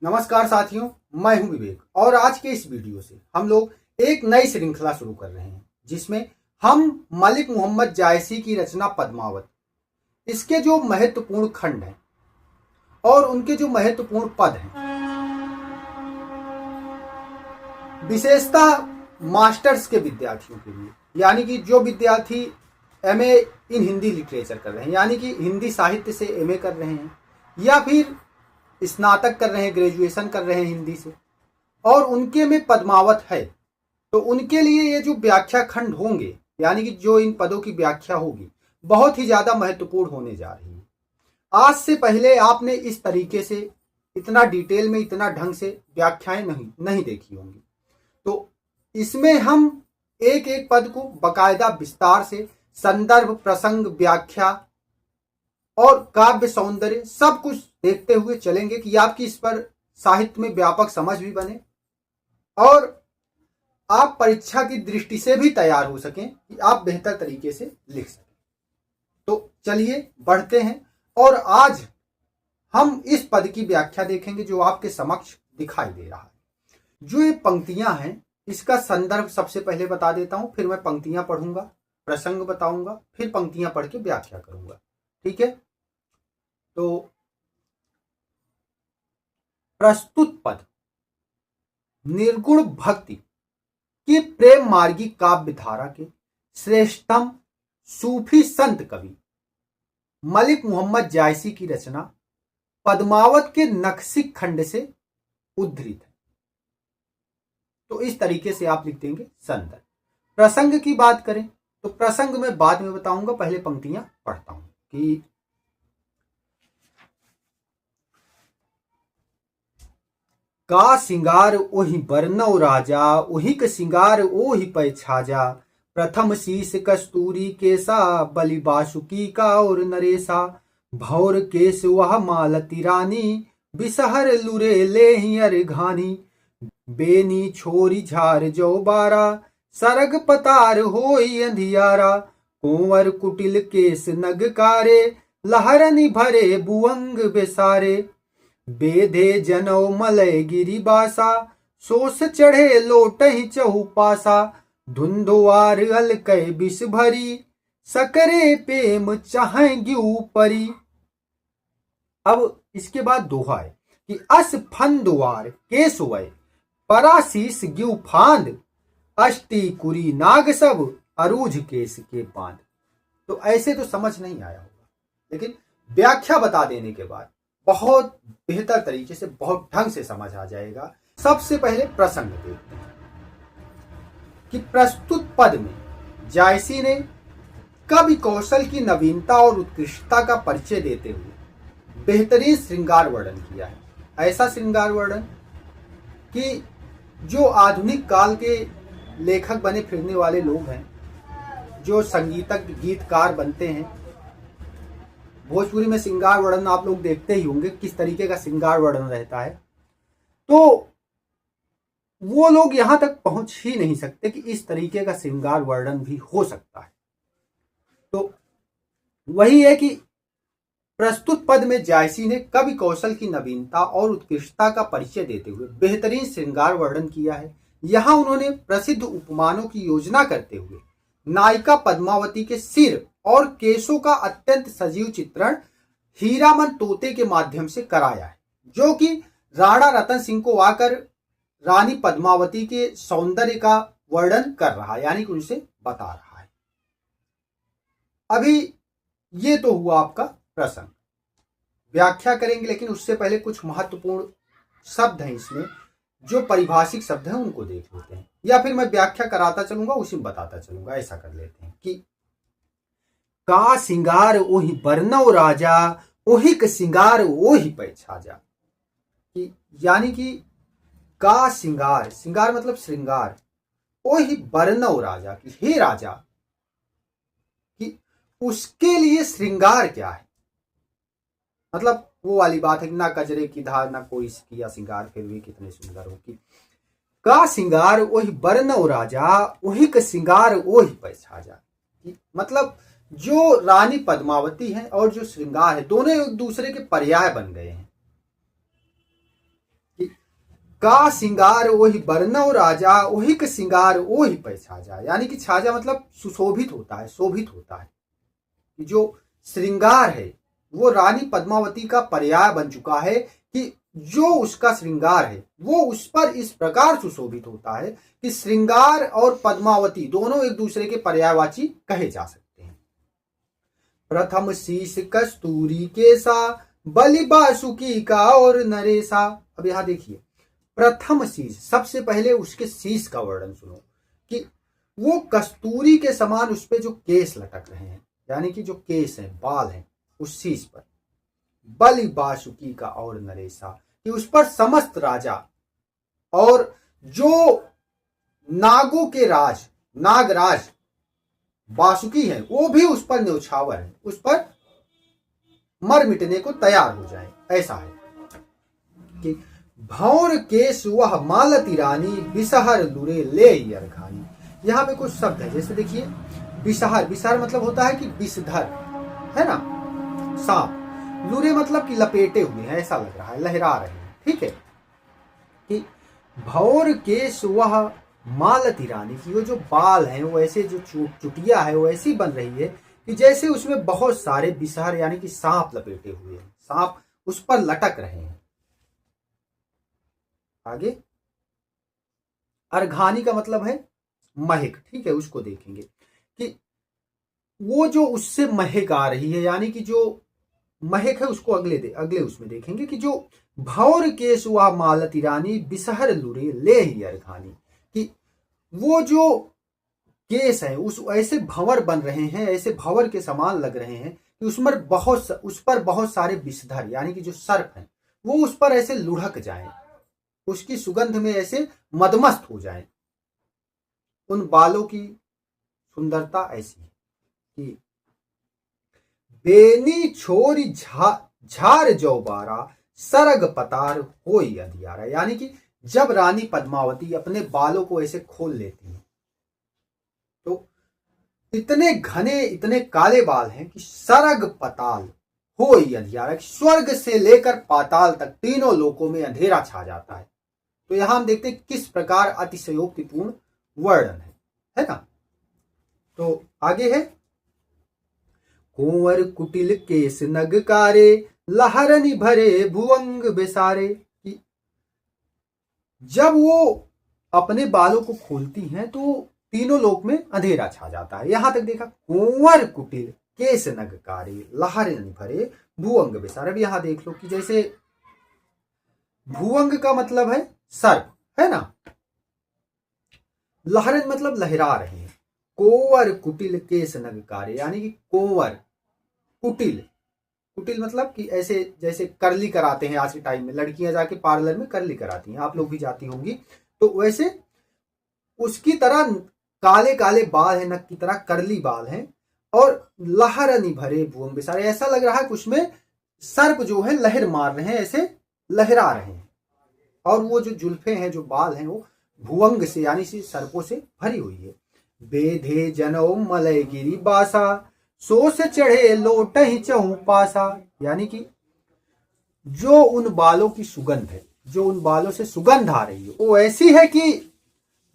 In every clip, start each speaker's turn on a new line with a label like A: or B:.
A: नमस्कार साथियों, मैं हूं विवेक और आज के इस वीडियो से हम लोग एक नई श्रृंखला शुरू कर रहे हैं जिसमें हम मलिक मोहम्मद जायसी की रचना पद्मावत, इसके जो महत्वपूर्ण खंड हैं और उनके जो महत्वपूर्ण पद हैं, विशेषतः मास्टर्स के विद्यार्थियों के लिए, यानी कि जो विद्यार्थी एमए इन हिंदी लिटरेचर कर रहे हैं, यानी कि हिंदी साहित्य से एमए कर रहे हैं या फिर स्नातक कर रहे हैं, ग्रेजुएशन कर रहे हैं हिंदी से, और उनके में पद्मावत है, तो उनके लिए ये जो व्याख्या खंड होंगे, यानी कि जो इन पदों की व्याख्या होगी, बहुत ही ज्यादा महत्वपूर्ण होने जा रही है। आज से पहले आपने इस तरीके से इतना डिटेल में, इतना ढंग से व्याख्याएं नहीं देखी होंगी। तो इसमें हम एक एक पद को बकायदा विस्तार से संदर्भ, प्रसंग, व्याख्या और काव्य सौंदर्य सब कुछ देखते हुए चलेंगे कि आपकी इस पर साहित्य में व्यापक समझ भी बने और आप परीक्षा की दृष्टि से भी तैयार हो सकें कि आप बेहतर तरीके से लिख सकें। तो चलिए बढ़ते हैं और आज हम इस पद की व्याख्या देखेंगे जो आपके समक्ष दिखाई दे रहा है। जो ये पंक्तियां हैं, इसका संदर्भ सबसे पहले बता देता हूं, फिर मैं पंक्तियां पढ़ूंगा, प्रसंग बताऊंगा, फिर पंक्तियां पढ़ के व्याख्या करूंगा। ठीक है, तो प्रस्तुत पद निर्गुण भक्ति की प्रेम मार्गी काव्य धारा के श्रेष्ठतम सूफी संत कवि मलिक मोहम्मद जायसी की रचना पद्मावत के नखशिख खंड से उद्धृत है। तो इस तरीके से आप लिख देंगे संदर्भ। प्रसंग की बात करें तो प्रसंग में बाद में बताऊंगा, पहले पंक्तियां पढ़ता हूं कि का सिंगार ओहि बरनौ राजा, ओहि क सिंगार ओहि पै छाजा। प्रथम शीस कस्तूरी केसा, बलि बासुकी का और नरेसा। भौर केस वह मालती रानी, बिसहर लुरे ले अर घानी। बेनी छोरी झार जो बारा, सरग पतार होई अंधियारा। कुंवर कुटिल केस नगकारे, लहरनि भरे बुअंग बेसारे। बेधे जनौ मलय गिरी बासा, सोस चढ़े लोटहि चहुपासा। धुंधुआर अलकै बिष भरी, सकरे प्रेम चाहें ग्यू परी। अब इसके बाद दोहा है कि अस फंदुआर केसवय, पराशीस ग्यू फांद। अष्टी कुरी नाग सब, अरूझ केस के बांध। तो ऐसे तो समझ नहीं आया होगा, लेकिन व्याख्या बता देने के बाद बहुत बेहतर तरीके से, बहुत ढंग से समझ आ जाएगा। सबसे पहले प्रसंग देखते हैं कि प्रस्तुत पद में जायसी ने कवि कौशल की नवीनता और उत्कृष्टता का परिचय देते हुए बेहतरीन श्रृंगार वर्णन किया है। ऐसा श्रृंगार वर्णन कि जो आधुनिक काल के लेखक बने फिरने वाले लोग हैं, जो संगीतज्ञ, गीतकार बनते हैं, भोजपुरी में श्रृंगार वर्णन आप लोग देखते ही होंगे किस तरीके का श्रृंगार वर्णन रहता है, तो वो लोग यहां तक पहुंच ही नहीं सकते कि इस तरीके का श्रृंगार वर्णन भी हो सकता है। तो वही है कि प्रस्तुत पद में जायसी ने कवि कौशल की नवीनता और उत्कृष्टता का परिचय देते हुए बेहतरीन श्रृंगार वर्णन किया है। यहां उन्होंने प्रसिद्ध उपमानों की योजना करते हुए नायिका पद्मावती के सिर और केशों का अत्यंत सजीव चित्रण हीरामन तोते के माध्यम से कराया है, जो कि राणा रतन सिंह को आकर रानी पद्मावती के सौंदर्य का वर्णन कर रहा है, यानी कि उनसे बता रहा है। अभी ये तो हुआ आपका प्रसंग, व्याख्या करेंगे, लेकिन उससे पहले कुछ महत्वपूर्ण शब्द हैं इसमें, जो परिभाषिक शब्द हैं उनको देख लेते हैं, या फिर मैं व्याख्या कराता चलूंगा, उसी में बताता चलूंगा। ऐसा कर लेते हैं कि का सिंगार ओहि बरनौ राजा, ओहि क सिंगार ओहि पै छाजा। यानी कि का सिंगार, सिंगार मतलब श्रृंगार, ओहि बरनौ राजा की, हे राजा, कि उसके लिए श्रृंगार क्या है। मतलब वो वाली बात है कि ना कजरे की धार, ना कोई किया सिंगार, फिर भी कितने सुंदर हो। कि का सिंगार ओहि बरनौ राजा, ओहि क सिंगार ओहि पै छाजा। मतलब जो रानी पद्मावती है और जो श्रृंगार है, दोनों एक दूसरे के पर्याय बन गए हैं। का सिंगार ओहि बरनौ राजा, ओहिक सिंगार ओहि पे छाजा। यानी कि छाजा मतलब सुशोभित होता है, शोभित होता है। जो श्रृंगार है वो रानी पद्मावती का पर्याय बन चुका है कि जो उसका श्रृंगार है वो उस पर इस प्रकार सुशोभित होता है कि श्रृंगार और पद्मावती दोनों एक दूसरे के पर्यायवाची कहे जा सकते हैं। प्रथम शीश कस्तूरी केसा, बलि बासुकी का और नरेसा। अब यहां देखिए, प्रथम शीश, सबसे पहले उसके शीश का वर्णन सुनो कि वो कस्तूरी के समान उस पे जो केस लटक रहे हैं, यानी कि जो केस हैं, बाल हैं उस शीश पर। बलि बासुकी का और नरेसा, कि उस पर समस्त राजा और जो नागों के राज, नागराज बासुकी है वो भी उस पर न्यौछावर है, उस पर मर मिटने को तैयार हो जाए। ऐसा है कि भौर केश वह मालती रानी, बिसहर लुरे ले अरघानी। यहां पे कुछ शब्द है, जैसे देखिए बिसहर, बिसहर मतलब होता है कि विषधर, है ना, सांप। लुरे मतलब कि लपेटे हुए हैं, ऐसा लग रहा है, लहरा रहे हैं। ठीक है कि भौर केश वह मालती रानी, की वो जो बाल हैं वो ऐसे, जो चुटिया है वो ऐसी बन रही है कि जैसे उसमें बहुत सारे बिसहर यानी कि सांप लपेटे हुए हैं, सांप उस पर लटक रहे हैं। आगे अर्घानी का मतलब है महक। ठीक है, उसको देखेंगे कि वो जो उससे महक आ रही है, यानी कि जो महक है उसको अगले उसमें देखेंगे कि जो भौर केश हुआ मालती रानी, बिसहर लुरे ले ही अर्घानी, कि वो जो केस है उस ऐसे भंवर बन रहे हैं, ऐसे भंवर के समान लग रहे हैं कि उस पर बहुत सारे विषधर यानी कि जो सर्प हैं वो उस पर ऐसे लुढ़क जाएं, उसकी सुगंध में ऐसे मदमस्त हो जाएं। उन बालों की सुंदरता ऐसी है कि बेनी छोरी झार जौबारा, सरग पतार होई अधियारा। यानी कि जब रानी पद्मावती अपने बालों को ऐसे खोल लेती है तो इतने घने, इतने काले बाल हैं कि सरग पताल होई अंधियारा, स्वर्ग से लेकर पाताल तक तीनों लोकों में अंधेरा छा जाता है। तो यहां हम देखते हैं किस प्रकार अतिशयोक्तिपूर्ण वर्णन है ना। तो आगे है, कुंवर कुटिल केस नगकारे, लहरनि भरे भुवंग बेसारे। कि जब वो अपने बालों को खोलती हैं तो तीनों लोक में अंधेरा छा जाता है। यहां तक देखा, कुंवर कुटिल केस नगकारे, लहरनि भरे भुवंग बेसारे। अब यहां देख लो कि जैसे भुवंग का मतलब है सर्प, है ना, लहरन मतलब लहरा रहे हैं। कोवर कुटिल केस नगकारे, यानी कि कोवर कुटिल, कुटिल मतलब कि ऐसे जैसे करली कराते हैं आज के टाइम में, लड़कियां जाके पार्लर में करली कराती हैं, आप लोग भी जाती होंगी, तो वैसे उसकी तरह काले काले बाल हैं, नक की तरह करली बाल हैं, और लहरनि भरे भुवंग बेसारे। ऐसा लग रहा है कि उसमें सर्प जो है लहर मार रहे हैं, ऐसे लहरा रहे हैं, और वो जो जुल्फे हैं, जो बाल हैं, वो भुवंग से यानी से सर्पों से भरी हुई है। बेधे जनौ मलय गिरी बासा, सोस चढ़े लोट ही चहु पासा। यानी कि जो उन बालों की सुगंध है, जो उन बालों से सुगंध आ रही है वो ऐसी है कि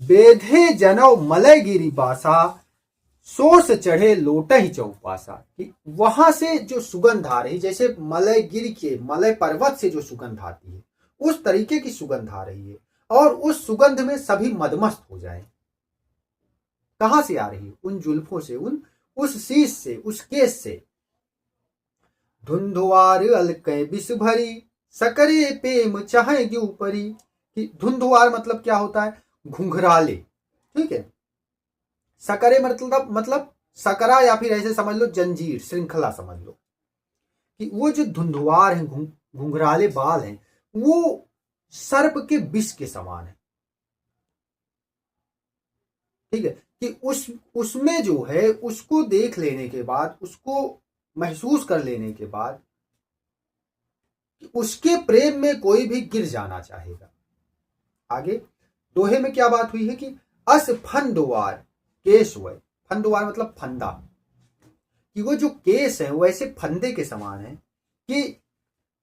A: बेधे जनौ मलय गिरी बासा, सोस चढ़े लोट ही चहु पासा। कि वहां से जो सुगंध आ रही, जैसे मलय गिरी के, मलय पर्वत से जो सुगंध आती है उस तरीके की सुगंध आ रही है, और उस सुगंध में सभी मदमस्त हो जाएं। कहां से आ रही है? उन जुल्फों से, उस शीश से, उस केस से। धुंधुआर अलकै बिस भरी, सकरे प्रेम चाहेगी ऊपरी। कि धुंधुआर मतलब क्या होता है? घुंघराले। ठीक है, सकरे मतलब सकरा, या फिर ऐसे समझ लो जंजीर, श्रृंखला समझ लो। कि वो जो धुंधुआर हैं, घुंघराले बाल हैं, वो सर्प के विष के समान है। ठीक है, कि उसमें जो है, उसको देख लेने के बाद, उसको महसूस कर लेने के बाद, उसके प्रेम में कोई भी गिर जाना चाहेगा। आगे दोहे में क्या बात हुई है कि अस फंदुआर केश वय, फंदुआर मतलब फंदा, कि वो जो केस है वो ऐसे फंदे के समान है कि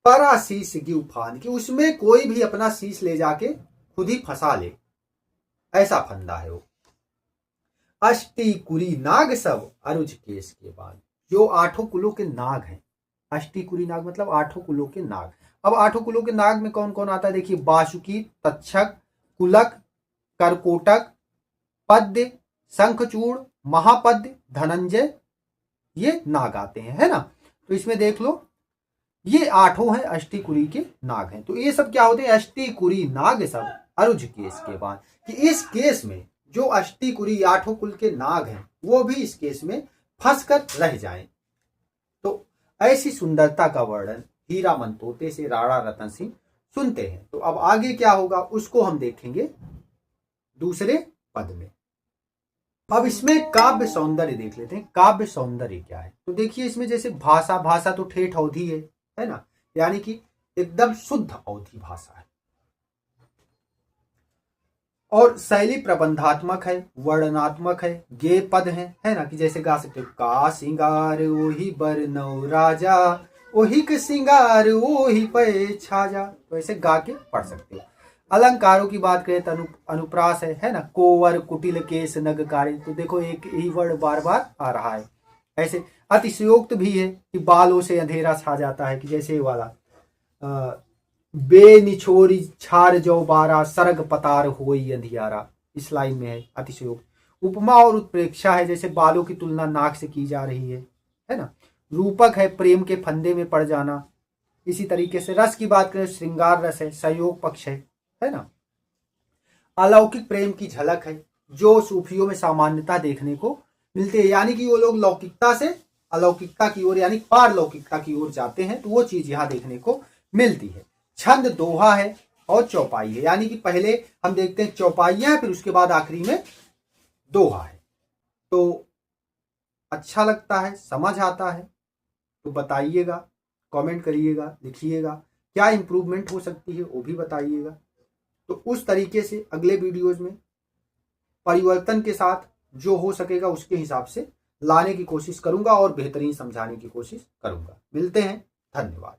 A: परा शीश गिव फान, कि उसमें कोई भी अपना शीश ले जाके खुद ही फंसा ले, ऐसा फंदा है वो। अष्टी कुरी नाग सब अरुज केस के बाद। जो 8 कुलों के नाग हैं, अष्टी कुरी नाग मतलब 8 कुलों के नाग। अब 8 कुलों के नाग में कौन कौन आता है देखिए, बासुकी, तक्षक, कुलक, करकोटक, पद्य, शंखचूड़, महापद्य, धनंजय, ये नाग आते हैं, है ना। तो इसमें देख लो ये 8 हैं अष्टिकुरी के नाग हैं। तो ये सब क्या होते हैं, अष्टिकुरी नाग सब अरुज केस के बाद, कि इस केस में जो अष्टिकुरी 8 कुल के नाग हैं वो भी इस केस में फंस कर रह जाएं। तो ऐसी सुंदरता का वर्णन हीरामन तोते से राणा रतन सिंह सुनते हैं। तो अब आगे क्या होगा उसको हम देखेंगे दूसरे पद में। अब इसमें काव्य सौंदर्य देख लेते हैं। काव्य सौंदर्य क्या है, तो देखिए इसमें जैसे भाषा, भाषा तो ठेठ अवधि है ना, यानी कि एकदम शुद्ध अवधि भाषा है। और शैली प्रबंधात्मक है, वर्णनात्मक है, गेय पद है ना, कि जैसे गा सकते हो, का सिंगार ओही बरनौ राजा, ओही के सिंगार ओही पे छाजा। तो ऐसे गा के पढ़ सकते हो। अलंकारों की बात करें तो अनुप्रास है ना, कोवर, कुटिल, केस, नगकारी। तो देखो एक ही वर्ड बार बार आ रहा है। ऐसे अतिशयोक्त भी है कि बालों से अंधेरा छा जाता है, कि जैसे ये वाला बेनिछोरी छार जो बारा, सरग पतार होई अंधियारा, इस लाइन में है अतिशयोक्त। उपमा और उत्प्रेक्षा है, जैसे बालों की तुलना नाक से की जा रही है ना। रूपक है, प्रेम के फंदे में पड़ जाना। इसी तरीके से रस की बात करें, श्रृंगार रस है, सहयोग पक्ष है ना। अलौकिक प्रेम की झलक है, जो सूफियों में सामान्यता देखने को मिलती है, यानी कि वो लोग लौकिकता से अलौकिकता की ओर यानी पारलौकिकता की ओर जाते हैं, तो वो चीज यहाँ देखने को मिलती है। छंद दोहा है और चौपाई है, यानी कि पहले हम देखते हैं चौपाइयां है, फिर उसके बाद आखिरी में दोहा है। तो अच्छा लगता है, समझ आता है तो बताइएगा, कमेंट करिएगा, लिखिएगा, क्या इंप्रूवमेंट हो सकती है वो भी बताइएगा। तो उस तरीके से अगले वीडियोज में परिवर्तन के साथ जो हो सकेगा उसके हिसाब से लाने की कोशिश करूंगा और बेहतरीन समझाने की कोशिश करूंगा। मिलते हैं, धन्यवाद।